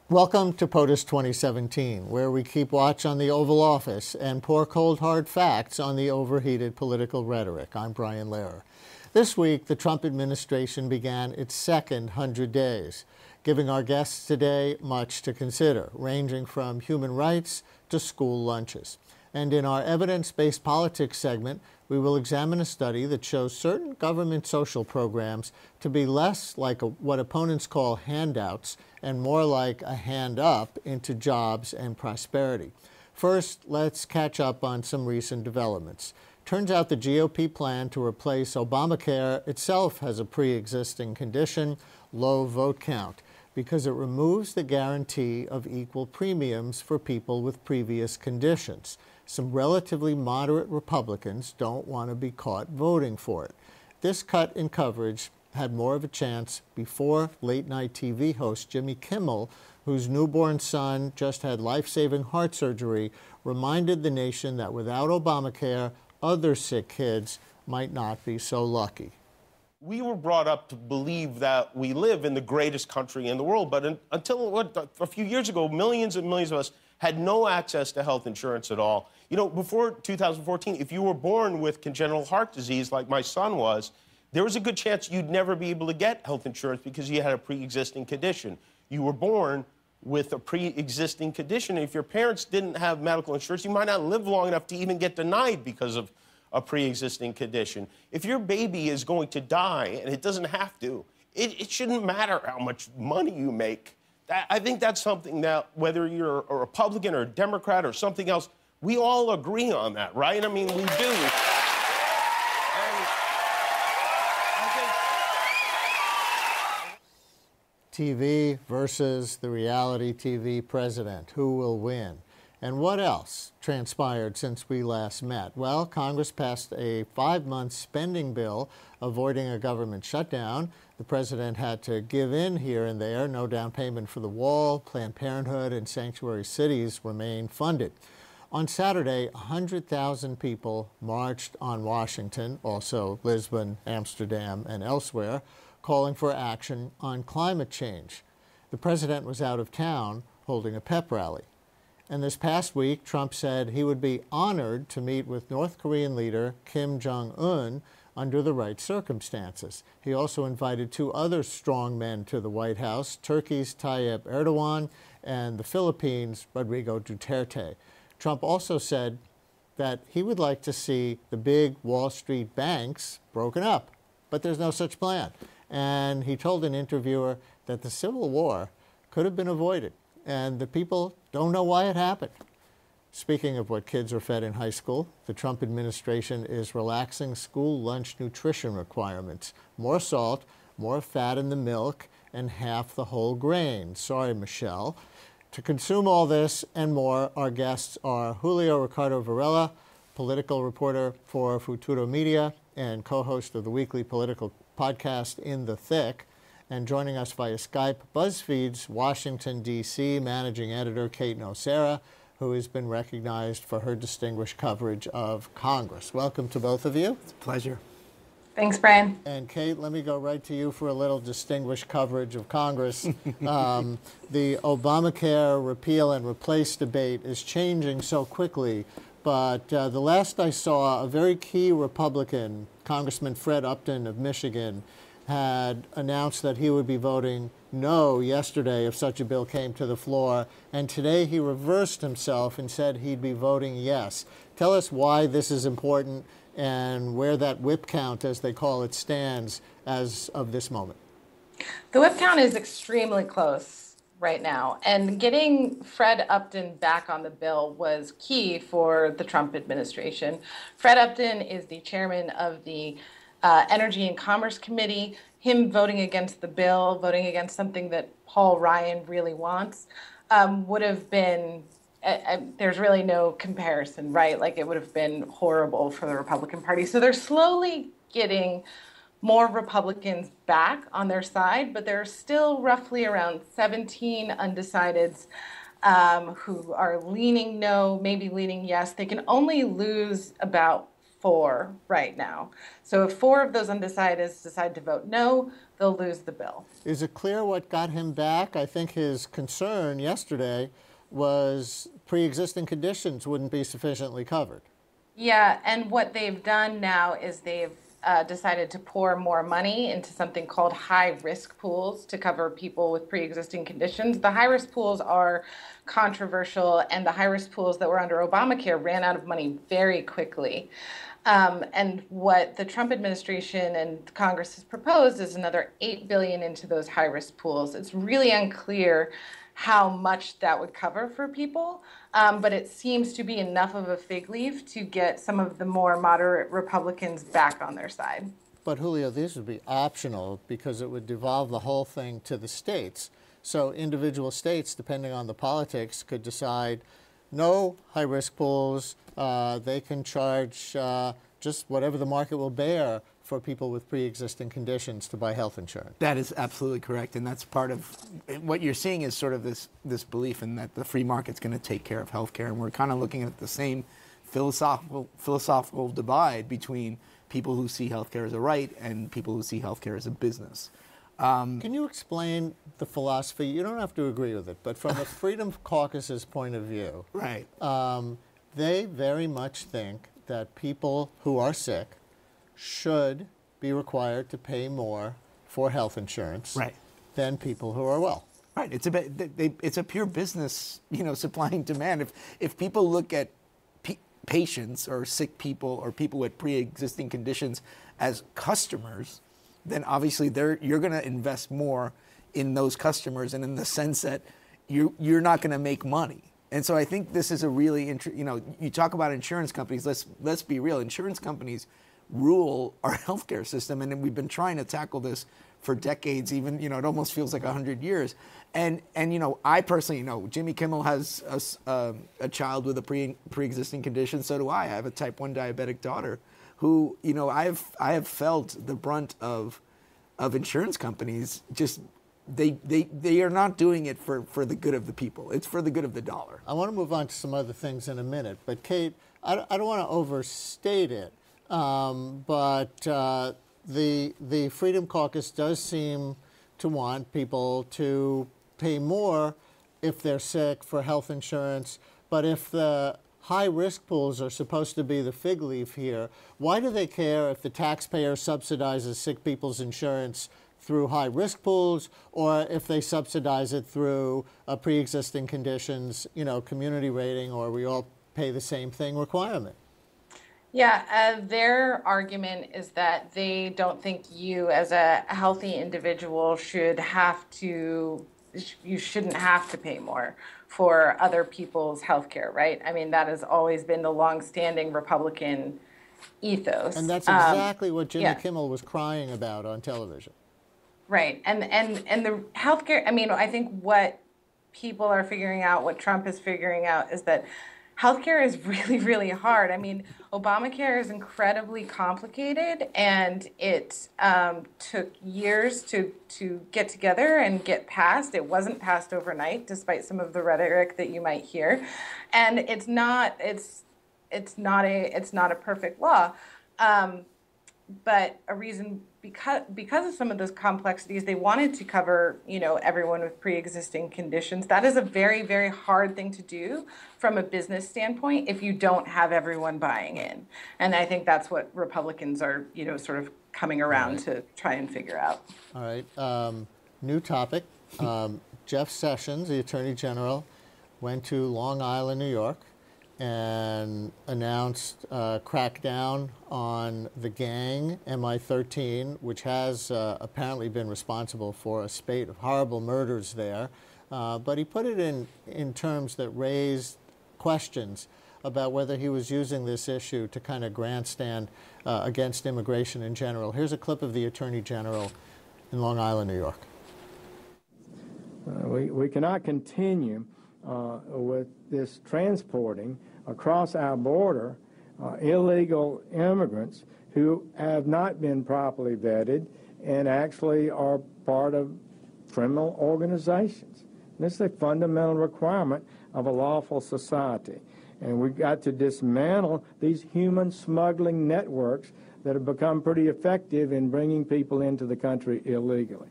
Welcome to POTUS 2017, where we keep watch on the Oval Office and pour cold, hard facts on the overheated political rhetoric. I'm Brian Lehrer. This week, the Trump administration began its second 100 days, giving our guests today much to consider, ranging from human rights to school lunches. And in our evidence-based politics segment, we will examine a study that shows certain government social programs to be less like what opponents call handouts and more like a hand up into jobs and prosperity. First, let's catch up on some recent developments. Turns out the GOP plan to replace Obamacare itself has a pre-existing condition, low vote count, because it removes the guarantee of equal premiums for people with previous conditions. Some relatively moderate Republicans don't want to be caught voting for it. This cut in coverage had more of a chance before late-night TV host Jimmy Kimmel, whose newborn son just had life-saving heart surgery, reminded the nation that without Obamacare, other sick kids might not be so lucky. We were brought up to believe that we live in the greatest country in the world, but until a few years ago, millions and millions of us had no access to health insurance at all. You know, before 2014, if you were born with congenital heart disease like my son was, there was a good chance you'd never be able to get health insurance because you had a pre-existing condition. You were born with a pre-existing condition. If your parents didn't have medical insurance, you might not live long enough to even get denied because of a pre-existing condition. If your baby is going to die, and it doesn't have to, it shouldn't matter how much money you make. I think that's something that, whether you're a Republican or a Democrat or something else, we all agree on that, right? I mean, we do. TV versus the reality TV president. Who will win? And what else transpired since we last met? Well, Congress passed a 5-month spending bill avoiding a government shutdown. The president had to give in here and there. No down payment for the wall. Planned Parenthood and sanctuary cities remain funded. On Saturday, 100,000 people marched on Washington, also Lisbon, Amsterdam, and elsewhere, calling for action on climate change. The president was out of town holding a pep rally. And this past week, Trump said he would be honored to meet with North Korean leader Kim Jong-un under the right circumstances. He also invited 2 other strong men to the White House, Turkey's Tayyip Erdogan and the Philippines' Rodrigo Duterte. Trump also said that he would like to see the big Wall Street banks broken up, but there's no such plan. And he told an interviewer that the Civil War could have been avoided, and the people don't know why it happened. Speaking of what kids are fed in high school, the Trump administration is relaxing school lunch nutrition requirements. More salt, more fat in the milk, and half the whole grain. Sorry, Michelle. To consume all this and more, our guests are Julio Ricardo Varela, political reporter for Futuro Media and co-host of the weekly political podcast In the Thick, and joining us via Skype, BuzzFeed's Washington, D.C. managing editor Kate Nocera, who has been recognized for her distinguished coverage of Congress. Welcome to both of you. It's a pleasure. Thanks, Brian. And Kate, let me go right to you for a little distinguished coverage of Congress. The Obamacare repeal and replace debate is changing so quickly, but the last I saw, a very key Republican, Congressman Fred Upton of Michigan, had announced that he would be voting no yesterday if such a bill came to the floor, and today he reversed himself and said he'd be voting yes. Tell us why this is important and where that whip count, as they call it, stands as of this moment. The whip count is extremely close right now, and getting Fred Upton back on the bill was key for the Trump administration. Fred Upton is the chairman of the Energy and Commerce Committee. Him voting against the bill, voting against something that Paul Ryan really wants, would have been there's really no comparison, right? Like, it would have been horrible for the Republican Party. So they're slowly getting more Republicans back on their side, but there are still roughly around 17 undecideds who are leaning no, maybe leaning yes. They can only lose about 4 right now. So if 4 of those undecideds decide to vote no, they'll lose the bill. Is it clear what got him back? I think his concern yesterday was pre-existing conditions wouldn't be sufficiently covered. Yeah, and what they've done now is they've decided to pour more money into something called high-risk pools to cover people with pre-existing conditions. The high-risk pools are controversial, and the high-risk pools that were under Obamacare ran out of money very quickly. And what the Trump administration and Congress has proposed is another $8 billion into those high-risk pools. It's really unclear how much that would cover for people, but it seems to be enough of a fig leaf to get some of the more moderate Republicans back on their side. But Julio, these would be optional because it would devolve the whole thing to the states. So individual states, depending on the politics, could decide no high-risk pools. They can charge just whatever the market will bear for people with pre-existing conditions to buy health insurance. That is absolutely correct, and that's part of what you're seeing is sort of this belief in that the free market's going to take care of healthcare, and we're kind of looking at the same philosophical divide between people who see healthcare as a right and people who see healthcare as a business. Can you explain the philosophy? You don't have to agree with it, but from the Freedom Caucus's point of view, right? They very much think that people who are sick should be required to pay more for health insurance than people who are well. Right. It's a pure business, supply and demand. If people look at patients or sick people or people with pre-existing conditions as customers, then obviously you're going to invest more in those customers, and in the sense that you're not going to make money. And so I think this is a really you talk about insurance companies. Let's be real. Insurance companies rule our healthcare system, and we've been trying to tackle this for decades. Even it almost feels like 100 years. And I personally Jimmy Kimmel has a child with a pre-existing condition. So do I. I have a type 1 diabetic daughter, who I have felt the brunt of insurance companies just. They are not doing it for the good of the people. It's for the good of the dollar. I want to move on to some other things in a minute, but Kate, I don't want to overstate it, but the Freedom Caucus does seem to want people to pay more if they're sick for health insurance, but if the high-risk pools are supposed to be the fig leaf here, why do they care if the taxpayer subsidizes sick people's insurance through high-risk pools, or if they subsidize it through pre-existing conditions, community rating, or we all pay the same thing requirement? Yeah, their argument is that they don't think you as a healthy individual shouldn't have to pay more for other people's health care, right? I mean, that has always been the longstanding Republican ethos. And that's exactly what Jimmy Kimmel was crying about on television. Right. And the healthcare, I mean, I think what people are figuring out, what Trump is figuring out, is that healthcare is really, really hard. I mean, Obamacare is incredibly complicated, and it took years to get together and get passed. It wasn't passed overnight, despite some of the rhetoric that you might hear. And it's not a perfect law. But a reason, because of some of those complexities, they wanted to cover, everyone with pre-existing conditions. That is a very, very hard thing to do from a business standpoint if you don't have everyone buying in. And I think that's what Republicans are, sort of coming around to try and figure out. All right. New topic. Jeff Sessions, the Attorney General, went to Long Island, New York, and announced a crackdown on the gang MI13, which has apparently been responsible for a spate of horrible murders there. But he put it in terms that raised questions about whether he was using this issue to kind of grandstand against immigration in general. Here's a clip of the Attorney General in Long Island, New York. We cannot continue with this transporting across our border illegal immigrants who have not been properly vetted and actually are part of criminal organizations. This is a fundamental requirement of a lawful society. And we've got to dismantle these human smuggling networks that have become pretty effective in bringing people into the country illegally.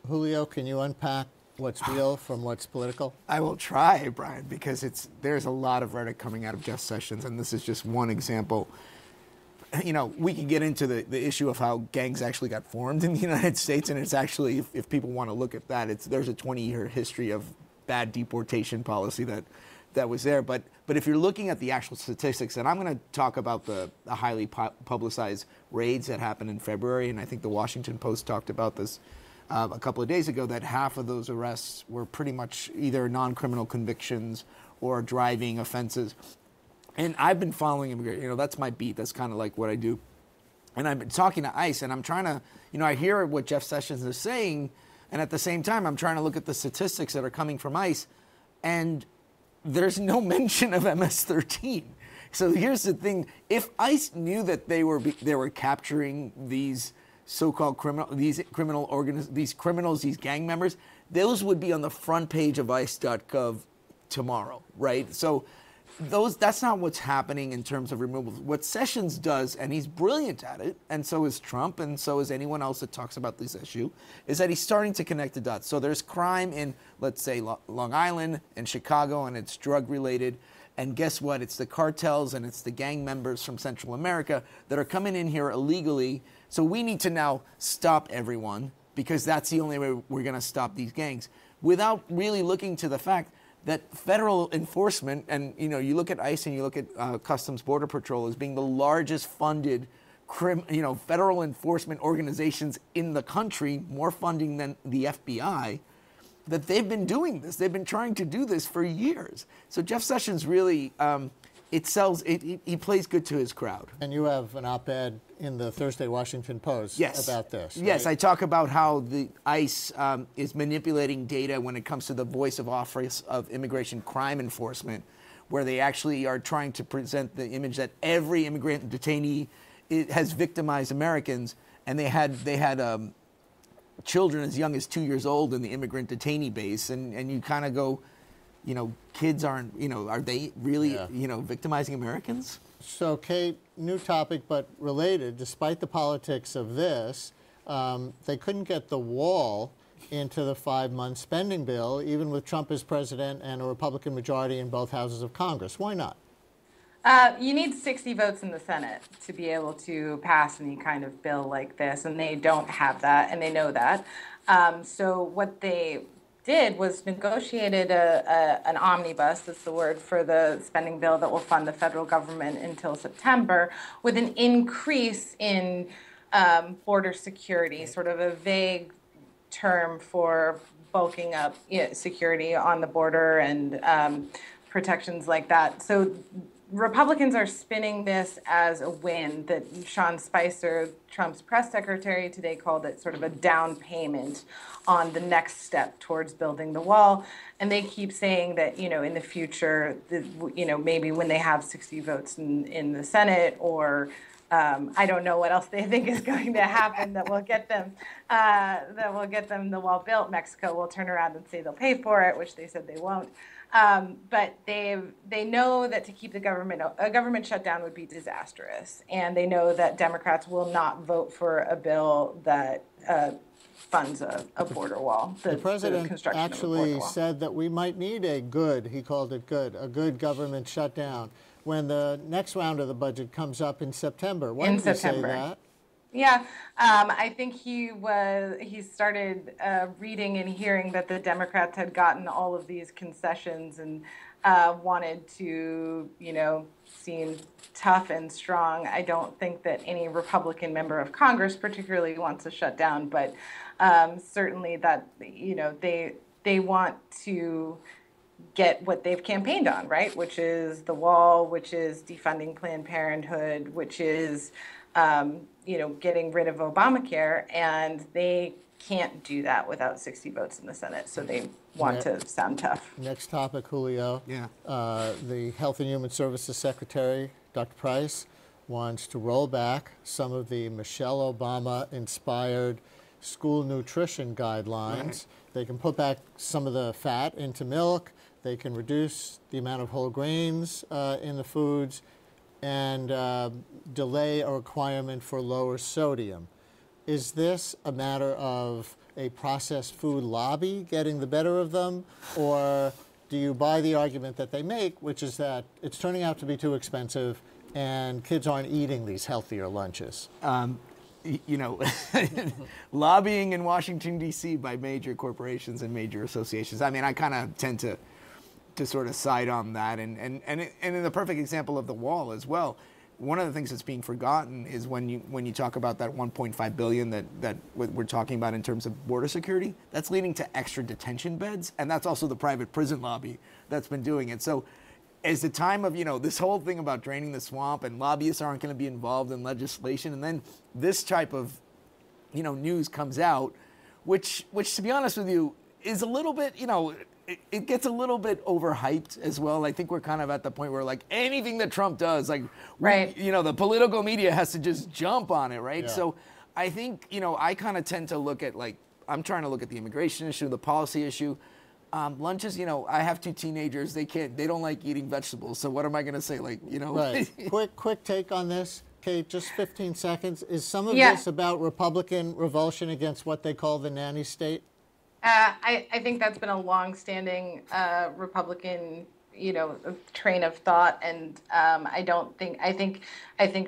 Julio, can you unpack what's real from what's political? I will try, Brian, because there's a lot of rhetoric coming out of Jeff Sessions, and this is just one example. You know, we can get into the issue of how gangs actually got formed in the United States, and it's actually, if people want to look at that, there's a 20-year history of bad deportation policy that was there. But if you're looking at the actual statistics, and I'm going to talk about the highly publicized raids that happened in February, and I think the Washington Post talked about this a couple of days ago, that half of those arrests were pretty much either non-criminal convictions or driving offenses. And I've been following immigration. You know, that's my beat. That's kind of like what I do. And I've been talking to ICE, and I'm trying to, you know, I hear what Jeff Sessions is saying, and at the same time, I'm trying to look at the statistics that are coming from ICE, and there's no mention of MS-13. So here's the thing: if ICE knew that they were capturing these so-called these criminals, these gang members, those would be on the front page of ICE.gov tomorrow, right? So that's not what's happening in terms of removals. What Sessions does, and he's brilliant at it, and so is Trump, and so is anyone else that talks about this issue, is that he's starting to connect the dots. So there's crime in, let's say, Long Island and Chicago, and it's drug-related. And guess what? It's the cartels and it's the gang members from Central America that are coming in here illegally. So we need to now stop everyone, because that's the only way we're going to stop these gangs, without really looking to the fact that federal enforcement, and you know, you look at ICE and you look at Customs Border Patrol as being the largest funded federal enforcement organizations in the country, more funding than the FBI, that they've been doing this. They've been trying to do this for years. So Jeff Sessions really, he plays good to his crowd. And you have an op-ed in the Thursday Washington Post about this, right? Yes, I talk about how the ICE is manipulating data when it comes to the voice of Office of Immigration Crime Enforcement, where they actually are trying to present the image that every immigrant detainee has victimized Americans, and they had children as young as 2 years old in the immigrant detainee base, and you kind of go, you know, kids aren't, you know, are they really, victimizing Americans? So, Kate, new topic but related. Despite the politics of this, they couldn't get the wall into the 5-month spending bill, even with Trump as president and a Republican majority in both houses of Congress. Why not? You need 60 votes in the Senate to be able to pass any kind of bill like this, and they don't have that, and they know that. So what they did was negotiated an omnibus, that's the word for the spending bill that will fund the federal government until September, with an increase in border security, sort of a vague term for bulking up security on the border and protections like that. So Republicans are spinning this as a win. That Sean Spicer, Trump's press secretary, today called it sort of a down payment on the next step towards building the wall. And they keep saying that, you know, in the future, maybe when they have 60 votes in the Senate, or I don't know what else they think is going to happen that will get them the wall built. Mexico will turn around and say they'll pay for it, which they said they won't. But they know that to keep a government shutdown would be disastrous, and they know that Democrats will not vote for a bill that funds a border wall. The president actually said that we might need he called it good, a good government shutdown when the next round of the budget comes up in September. Why did he say that? Yeah, I think he started reading and hearing that the Democrats had gotten all of these concessions and wanted to, seem tough and strong. I don't think that any Republican member of Congress particularly wants a shutdown, but certainly that, they want to get what they've campaigned on, right? Which is the wall, which is defunding Planned Parenthood, which is getting rid of Obamacare, and they can't do that without 60 votes in the Senate. So they want to sound tough. Next topic, Julio. Yeah. The Health and Human Services Secretary, Dr. Price, wants to roll back some of the Michelle Obama-inspired school nutrition guidelines. Right. They can put back some of the fat into milk. They can reduce the amount of whole grains in the foods and delay a requirement for lower sodium. Is this a matter of a processed food lobby getting the better of them, or do you buy the argument that they make, which is that it's turning out to be too expensive and kids aren't eating these healthier lunches? Lobbying in Washington, D.C. by major corporations and major associations. I mean, I kind of tend to sort of side on that. And in the perfect example of the wall as well, one of the things that's being forgotten is when you talk about that $1.5 billion that we're talking about in terms of border security, that's leading to extra detention beds, and that's also the private prison lobby that's been doing it. So as the time of, this whole thing about draining the swamp and lobbyists aren't going to be involved in legislation, and then this type of, news comes out, which to be honest with you, is a little bit, it gets a little bit overhyped as well. I think we're kind of at the point where, like, anything that Trump does, like, right. The political media has to just jump on it, right? Yeah. So I think, I kind of tend to look at, like, I'm trying to look at the immigration issue, the policy issue. Lunches, I have two teenagers. They don't like eating vegetables. So what am I going to say? Like, Right. quick take on this. Kate, just 15 seconds. Is some of this about Republican revulsion against what they call the nanny state? I think that's been a long-standing Republican, train of thought, and I think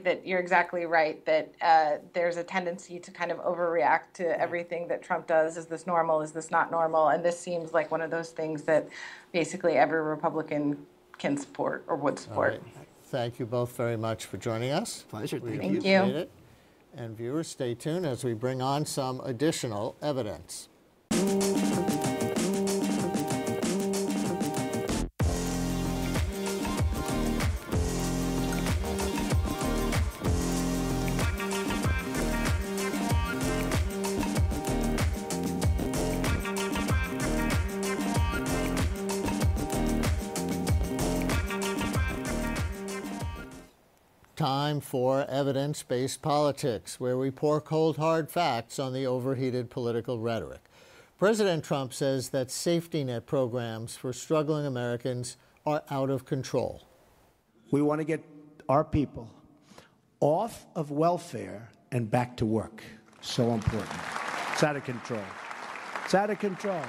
that you're exactly right that there's a tendency to kind of overreact to everything that Trump does. Is this normal? Is this not normal? And this seems like one of those things that basically every Republican can support or would support. Right. Thank you both very much for joining us. Pleasure. We Thank appreciate you. it. And viewers, stay tuned as we bring on some additional evidence. Time for evidence-based politics, where we pour cold, hard facts on the overheated political rhetoric. President Trump says that safety net programs for struggling Americans are out of control. We want to get our people off of welfare and back to work. So important. It's out of control. It's out of control.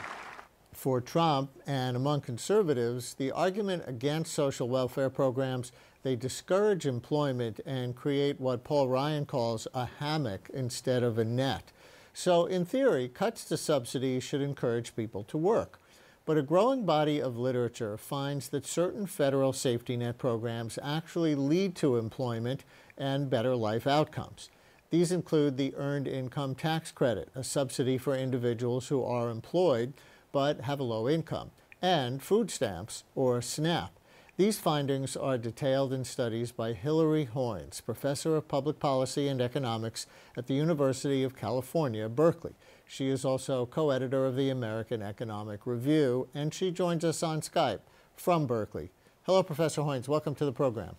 For Trump and among conservatives, the argument against social welfare programs, they discourage employment and create what Paul Ryan calls a hammock instead of a net. So in theory, cuts to subsidies should encourage people to work. But a growing body of literature finds that certain federal safety net programs actually lead to employment and better life outcomes. These include the Earned Income Tax Credit, a subsidy for individuals who are employed but have a low income, and food stamps, or SNAP. These findings are detailed in studies by Julio Hoynes, professor of public policy and economics at the University of California, Berkeley. She is also co-editor of the American Economic Review, and she joins us on Skype from Berkeley. Hello, Professor Hoynes. Welcome to the program.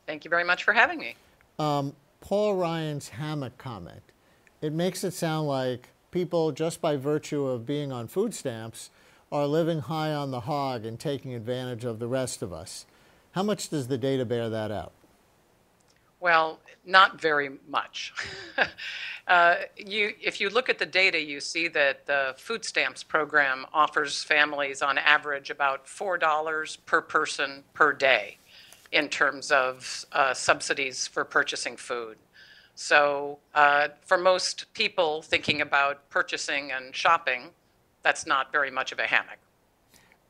Thank you very much for having me. Paul Ryan's hammock comment, it makes it sound like people, just by virtue of being on food stamps, are living high on the hog and taking advantage of the rest of us. How much does the data bear that out? Well, not very much. If you look at the data, you see that the food stamps program offers families on average about $4 per person per day in terms of subsidies for purchasing food. So for most people thinking about purchasing and shopping, that's not very much of a hammock.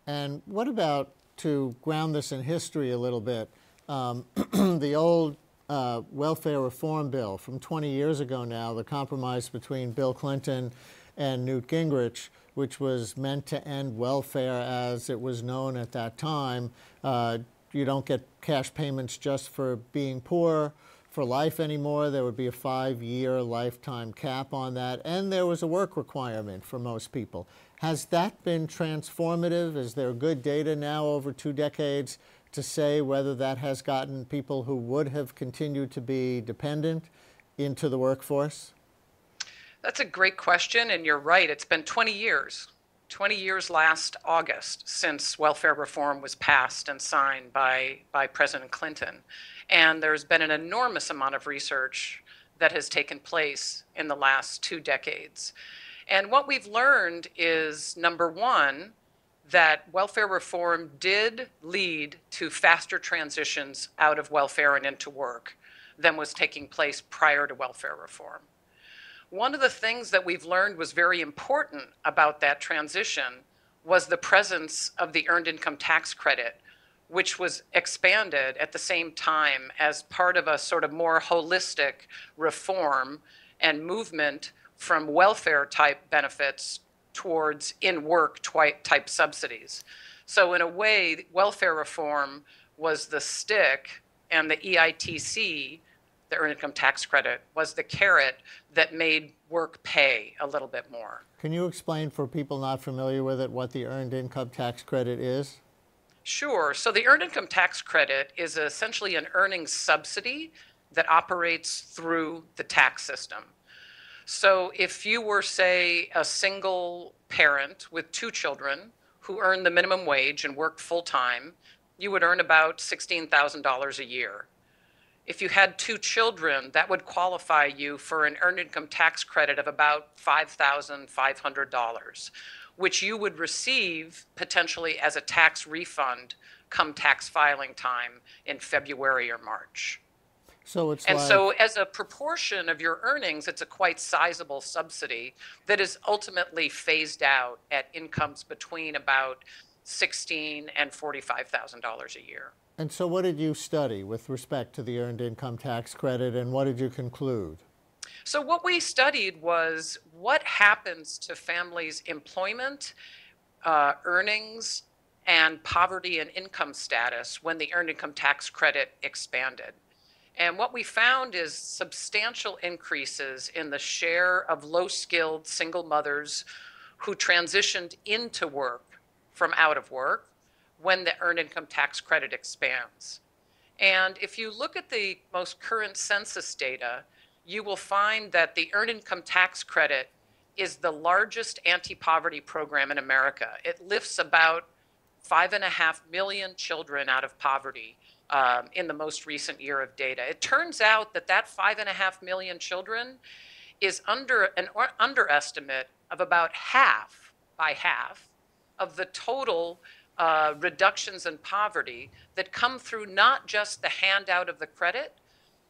And what about, to ground this in history a little bit, the old welfare reform bill from 20 years ago now, the compromise between Bill Clinton and Newt Gingrich, which was meant to end welfare as it was known at that time. You don't get cash payments just for being poor, for life anymore. There would be a 5-year lifetime cap on that, and there was a work requirement for most people. Has that been transformative? Is there good data now over 2 decades to say whether that has gotten people who would have continued to be dependent into the workforce? That's a great question, and you're right. It's been 20 years. 20 years last August since welfare reform was passed and signed by President Clinton. And there's been an enormous amount of research that has taken place in the last 2 decades. And what we've learned is, number one, that welfare reform did lead to faster transitions out of welfare and into work than was taking place prior to welfare reform. One of the things that we've learned was very important about that transition was the presence of the earned income tax credit, which was expanded at the same time as part of a sort of more holistic reform and movement from welfare type benefits towards in-work type subsidies. So in a way, welfare reform was the stick, and the EITC, the earned income tax credit, was the carrot that made work pay a little bit more. Can you explain for people not familiar with it what the earned income tax credit is? Sure. So the earned income tax credit is essentially an earnings subsidy that operates through the tax system. So if you were, say, a single parent with 2 children who earned the minimum wage and worked full-time, you would earn about $16,000 a year. If you had 2 children, that would qualify you for an earned income tax credit of about $5,500, which you would receive potentially as a tax refund come tax filing time in February or March. So it's so as a proportion of your earnings, it's a quite sizable subsidy that is ultimately phased out at incomes between about $16,000 and $45,000 a year. And so what did you study with respect to the earned income tax credit, and what did you conclude? So what we studied was what happens to families' employment, earnings, and poverty and income status when the earned income tax credit expanded. And what we found is substantial increases in the share of low-skilled single mothers who transitioned into work from out of work when the earned income tax credit expands. And if you look at the most current census data, you will find that the earned income tax credit is the largest anti-poverty program in America. It lifts about 5.5 million children out of poverty in the most recent year of data. It turns out that 5.5 million children is under an underestimate of about half of the total reductions in poverty that come through not just the handout of the credit,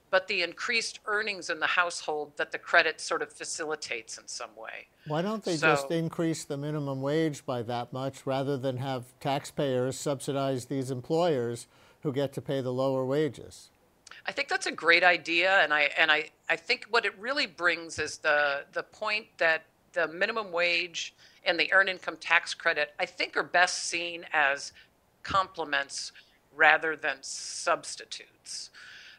but the increased earnings in the household that the credit sort of facilitates in some way. Why don't they just increase the minimum wage by that much rather than have taxpayers subsidize these employers who get to pay the lower wages? I think that's a great idea, and I think what it really brings is the point that the minimum wage and the earned income tax credit, I think, are best seen as complements rather than substitutes.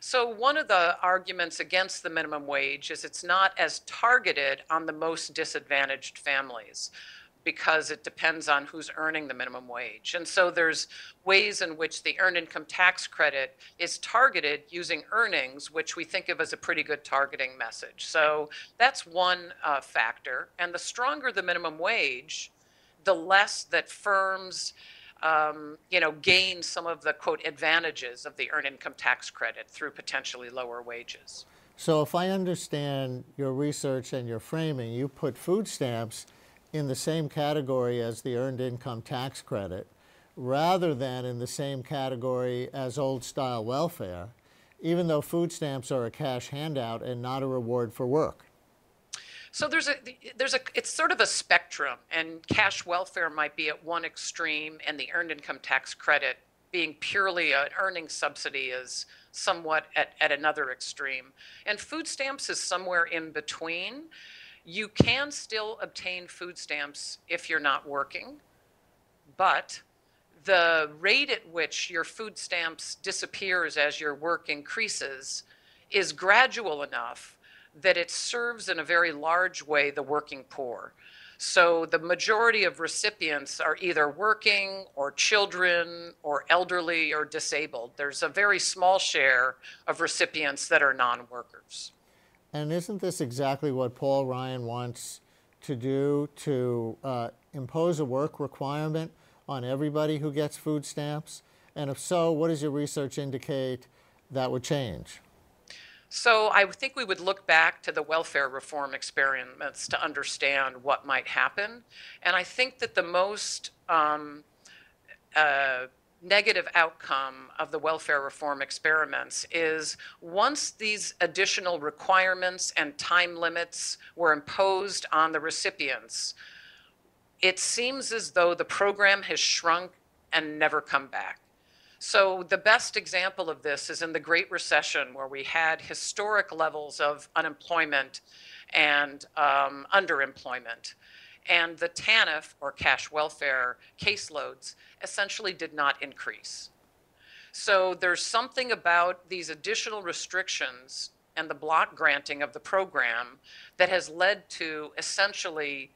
So one of the arguments against the minimum wage is it's not as targeted on the most disadvantaged families because it depends on who's earning the minimum wage. And so there's ways in which the earned income tax credit is targeted using earnings, which we think of as a pretty good targeting message. So that's one factor. And the stronger the minimum wage, the less that firms gain some of the, quote, advantages of the earned income tax credit through potentially lower wages. So if I understand your research and your framing, you put food stamps in the same category as the earned income tax credit rather than in the same category as old-style welfare, even though food stamps are a cash handout and not a reward for work. So it's sort of a spectrum, and cash welfare might be at one extreme, and the earned income tax credit being purely an earnings subsidy is somewhat at another extreme. And food stamps is somewhere in between. You can still obtain food stamps if you're not working, but the rate at which your food stamps disappears as your work increases is gradual enough that it serves in a very large way the working poor. So the majority of recipients are either working or children or elderly or disabled. There's a very small share of recipients that are non-workers. And isn't this exactly what Paul Ryan wants to do, to impose a work requirement on everybody who gets food stamps? And if so, what does your research indicate that would change? So I think we would look back to the welfare reform experiments to understand what might happen. And I think that the most negative outcome of the welfare reform experiments is once these additional requirements and time limits were imposed on the recipients, it seems as though the program has shrunk and never come back. So the best example of this is in the Great Recession, where we had historic levels of unemployment and underemployment. And the TANF, or cash welfare caseloads, essentially did not increase. So there's something about these additional restrictions and the block granting of the program that has led to essentially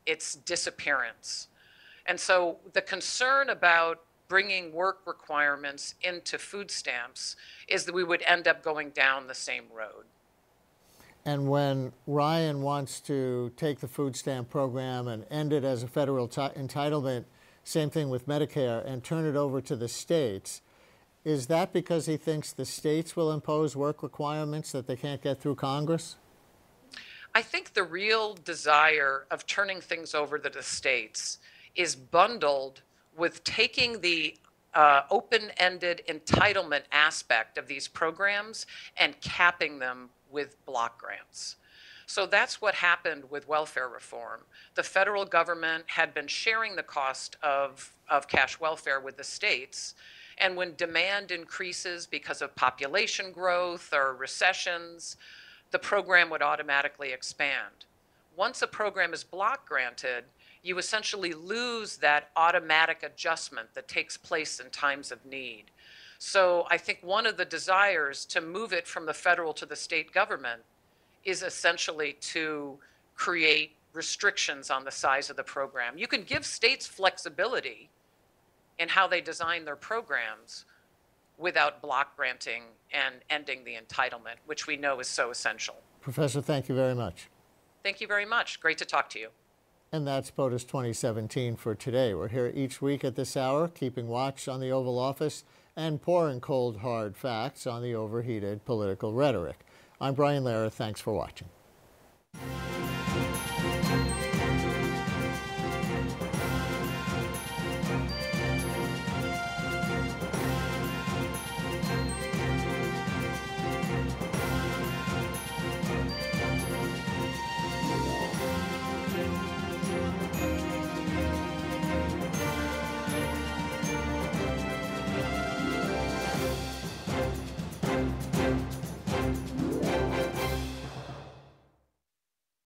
its disappearance. And so the concern about bringing work requirements into food stamps is that we would end up going down the same road. And when Ryan wants to take the food stamp program and end it as a federal entitlement, same thing with Medicare, and turn it over to the states, is that because he thinks the states will impose work requirements that they can't get through Congress? I think the real desire of turning things over to the states is bundled with taking the open-ended entitlement aspect of these programs and capping them with block grants. So that's what happened with welfare reform. The federal government had been sharing the cost of cash welfare with the states, and when demand increases because of population growth or recessions, the program would automatically expand. Once a program is block granted, you essentially lose that automatic adjustment that takes place in times of need. So I think one of the desires to move it from the federal to the state government is essentially to create restrictions on the size of the program. You can give states flexibility in how they design their programs without block granting and ending the entitlement, which we know is so essential. Professor, thank you very much. Thank you very much. Great to talk to you. And that's POTUS 2017 for today. We're here each week at this hour, keeping watch on the Oval Office and pouring cold, hard facts on the overheated political rhetoric. I'm Brian Lehrer. Thanks for watching.